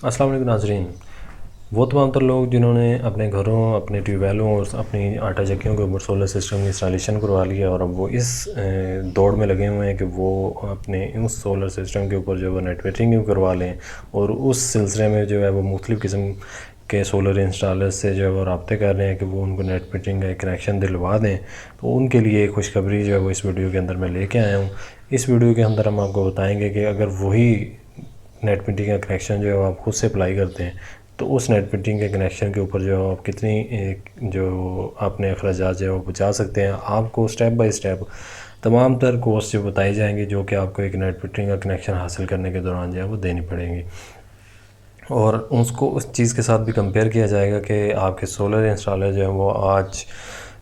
अस्सलाम वालेकुम नाज़रीन। वो तमाम तर लोग जिन्होंने अपने घरों, अपने ट्यूबवेलों और अपनी आटा चक्कियों के ऊपर सोलर सिस्टम की इंस्टॉलेशन करवा लिया और अब वो इस दौड़ में लगे हुए हैं कि वो अपने उस सोलर सिस्टम के ऊपर जो है नेट मीटरिंग करवा लें और उस सिलसिले में जो है वो मुख्तलिफ़ किस्म के सोलर इंस्टॉलर्स से जो है वो रब्ते कर रहे हैं कि वो उनको नेट मीटरिंग का एक कनेक्शन दिलवा दें। तो उनके लिए खुशखबरी जो है वो इस वीडियो के अंदर मैं लेके आया हूँ। इस वीडियो के अंदर हम आपको बताएंगे कि अगर वही नेट मीटरिंग का कनेक्शन जो है वो आप खुद से अप्लाई करते हैं तो उस नेट मीटरिंग के कनेक्शन के ऊपर जो है आप कितनी जो अपने अखराजात जो है वो बचा सकते हैं। आपको स्टेप बाय स्टेप तमाम तर कोर्स जो बताई जाएंगी जो कि आपको एक नेट मीटरिंग का कनेक्शन हासिल करने के दौरान जो है वो देनी पड़ेंगी और उसको उस चीज़ के साथ भी कंपेयर किया जाएगा कि आपके सोलर इंस्टॉलर जो है वो आज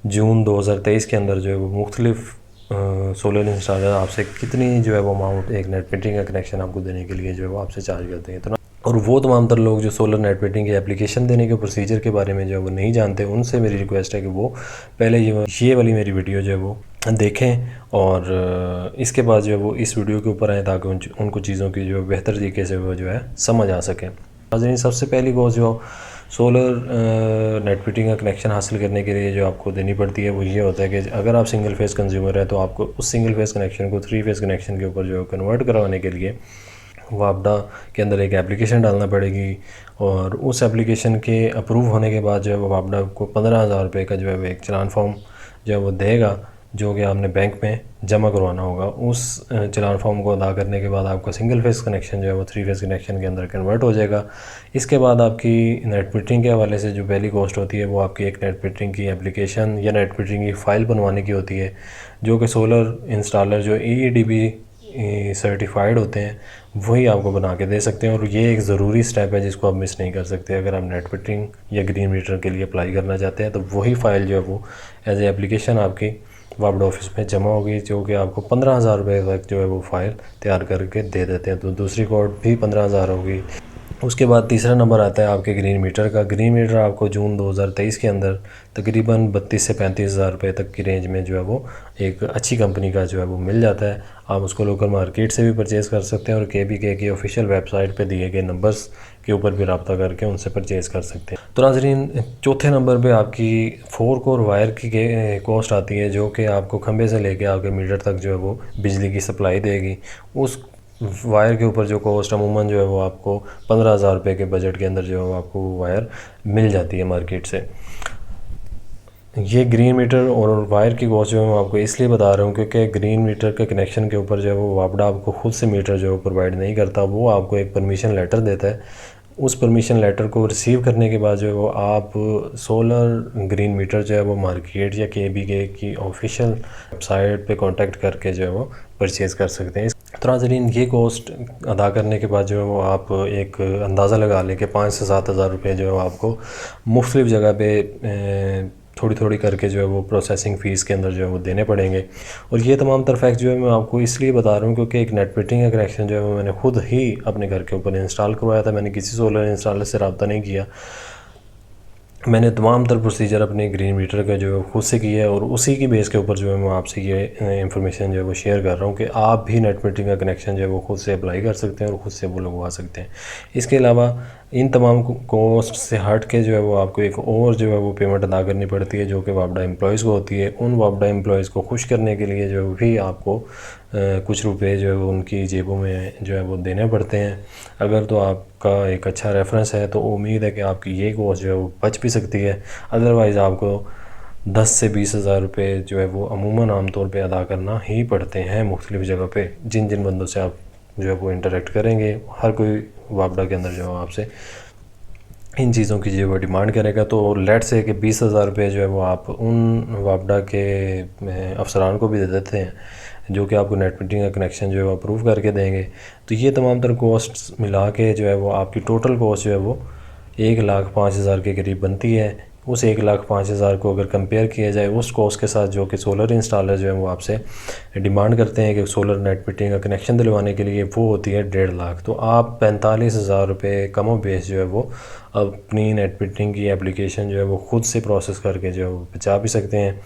जून 2023 के अंदर जो है वो मुख्तलिफ़ सोलर इंस्टॉलर आपसे कितनी जो है वो अमाउंट एक नेट मीटरिंग का कनेक्शन आपको देने के लिए जो है वो आपसे चार्ज करते हैं। तो और वो तमाम तर लोग जो सोलर नेट मीटरिंग की एप्लीकेशन देने के प्रोसीजर के बारे में जो है वो नहीं जानते, उनसे मेरी रिक्वेस्ट है कि वो पहले ये वाली मेरी वीडियो जो है वो देखें और इसके बाद जो है वो इस वीडियो के ऊपर आएँ ताकि उनको चीज़ों की जो बेहतर तरीके से वो जो है समझ आ सके। सबसे पहली कोर्स जो सोलर नेट मीटरिंग का कनेक्शन हासिल करने के लिए जो आपको देनी पड़ती है वो ये होता है कि अगर आप सिंगल फेस कंज्यूमर है तो आपको उस सिंगल फेस कनेक्शन को 3 फेस कनेक्शन के ऊपर जो है कन्वर्ट करवाने के लिए वापडा के अंदर एक एप्लीकेशन डालना पड़ेगी और उस एप्लीकेशन के अप्रूव होने के बाद जो है वो वापडा को 15,000 रुपये का जो है एक चलान फॉर्म जो है वो देगा जो कि आपने बैंक में जमा करवाना होगा। उस चलान फॉर्म को अदा करने के बाद आपका सिंगल फेस कनेक्शन जो है वो 3 फेस कनेक्शन के अंदर कन्वर्ट हो जाएगा। इसके बाद आपकी नेट मीटरिंग के हवाले से जो पहली कॉस्ट होती है वो आपकी एक नेट मीटरिंग की एप्लीकेशन या नेट मीटरिंग की फ़ाइल बनवाने की होती है जो कि सोलर इंस्टॉलर जो EEDB सर्टिफाइड होते हैं वही आपको बना के दे सकते हैं और ये एक ज़रूरी स्टेप है जिसको आप मिस नहीं कर सकते। अगर आप नेट मीटरिंग या ग्रीन मीटर के लिए अप्लाई करना चाहते हैं तो वही फ़ाइल जो है वो एज ए एप्लीकेशन आपकी वापडा ऑफिस में जमा होगी जो कि आपको 15,000 रुपये तक जो है वो फ़ाइल तैयार करके दे देते हैं। तो दूसरी कोड भी 15,000 होगी। उसके बाद तीसरा नंबर आता है आपके ग्रीन मीटर का। ग्रीन मीटर आपको जून 2023 के अंदर तकरीबन 32 से 35,000 रुपये तक की रेंज में जो है वो एक अच्छी कंपनी का जो है वो मिल जाता है। आप उसको लोकल मार्केट से भी परचेज़ कर सकते हैं और KBK की ऑफिशियल वेबसाइट पे दिए गए नंबर्स के ऊपर भी रब्ता करके उनसे परचेज़ कर सकते हैं। तो नाज़रीन, चौथे नंबर पे आपकी 4 कोर वायर की कॉस्ट आती है जो कि आपको खंबे से लेके आपके मीटर तक जो है वो बिजली की सप्लाई देगी। उस वायर के ऊपर जो कॉस्ट अमूमन जो है वो आपको 15,000 रुपये के बजट के अंदर जो है आपको वायर मिल जाती है मार्केट से। ये ग्रीन मीटर और वायर की कॉस्ट जो है मैं आपको इसलिए बता रहा हूँ क्योंकि ग्रीन मीटर के कनेक्शन के ऊपर जो है वो वापडा आपको खुद से मीटर जो है प्रोवाइड नहीं करता, वो आपको एक परमिशन लेटर देता है। उस परमिशन लेटर को रिसीव करने के बाद जो है वो आप सोलर ग्रीन मीटर जो है वो मार्केट या KBK की ऑफिशियल वेबसाइट पे कांटेक्ट करके जो है वो परचेज़ कर सकते हैं। तो नाज़रीन, ये कॉस्ट अदा करने के बाद जो है वो आप एक अंदाज़ा लगा लें कि 5 से 7,000 रुपये जो है आपको मुख्तलिफ़ जगह पे थोड़ी थोड़ी करके जो है वो प्रोसेसिंग फ़ीस के अंदर जो है वो देने पड़ेंगे। और ये तमाम तर फैक्ट जो है मैं आपको इसलिए बता रहा हूँ क्योंकि एक नेट मीटरिंग का कनेक्शन जो है वो मैंने खुद ही अपने घर के ऊपर इंस्टॉल करवाया था। मैंने किसी सोलर इंस्टॉलर से रब्ता नहीं किया, मैंने तमाम तर प्रोसीजर अपने ग्रीन मीटर का जो है खुद से किया है और उसी की बेस के ऊपर जो है मैं आपसे ये इंफॉर्मेशन जो है वो शेयर कर रहा हूँ कि आप भी नेट मीटरिंग का कनेक्शन जो है वो खुद से अप्लाई कर सकते हैं और ख़ुद से वो लगवा सकते हैं। इसके अलावा इन तमाम कॉस्ट से हट के जो है वो आपको एक और जो है वो पेमेंट अदा करनी पड़ती है जो कि वापडा एम्प्लॉयज़ को होती है। उन वापडा एम्प्लॉयज़ को खुश करने के लिए जो भी आपको कुछ रुपए जो है वो उनकी जेबों में जो है वो देने पड़ते हैं। अगर तो आपका एक अच्छा रेफरेंस है तो उम्मीद है कि आपकी ये कॉस्ट जो है वो बच भी सकती है। अदरवाइज़ आपको 10 से 20,000 रुपये जो है वो अमूमन आमतौर पे अदा करना ही पड़ते हैं मुख्तलिफ़ जगह पे। जिन जिन बंदों से आप जो है वो इंटरेक्ट करेंगे, हर कोई वापडा के अंदर जो है आपसे इन चीज़ों की जो वो डिमांड करेगा। तो लेट से कि 20,000 रुपये जो है वो आप उन वापडा के अफसरान को भी दे देते हैं जो कि आपको नेट मीटरिंग का कनेक्शन जो है वो अप्रूव करके देंगे। तो ये तमाम तर कॉस्ट्स मिला के जो है वो आपकी टोटल कॉस्ट जो है वो 1,05,000 के करीब बनती है। उस 1,05,000 को अगर कंपेयर किया जाए उस कॉस्ट के साथ जो कि सोलर इंस्टॉलर जो है वो आपसे डिमांड करते हैं कि सोलर नेट मीटरिंग का कनेक्शन दिलवाने के लिए, वो होती है 1.5 लाख। तो आप 45,000 रुपये कमो बेस जो है वो अपनी नेट मीटरिंग की एप्लीकेशन जो है वो ख़ुद से प्रोसेस करके जो है वो बचा भी सकते हैं।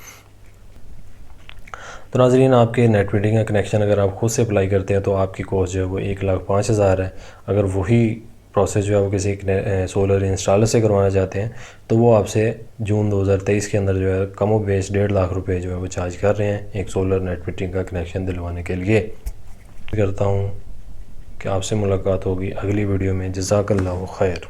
तो नाज़रीन, आपके नेट मीटरिंग का कनेक्शन अगर आप ख़ुद से अप्लाई करते हैं तो आपकी कॉस्ट जो है वो 1,05,000 है। अगर वही प्रोसेस जो है वो किसी सोलर इंस्टॉलर से करवाना चाहते हैं तो वो आपसे जून 2023 के अंदर जो है कम व बेश 1.5 लाख रुपए जो है वो चार्ज कर रहे हैं एक सोलर नेट मीटरिंग का कनेक्शन दिलवाने के लिए। करता हूँ कि आपसे मुलाकात होगी अगली वीडियो में। जज़ाकल्लाहु खैर।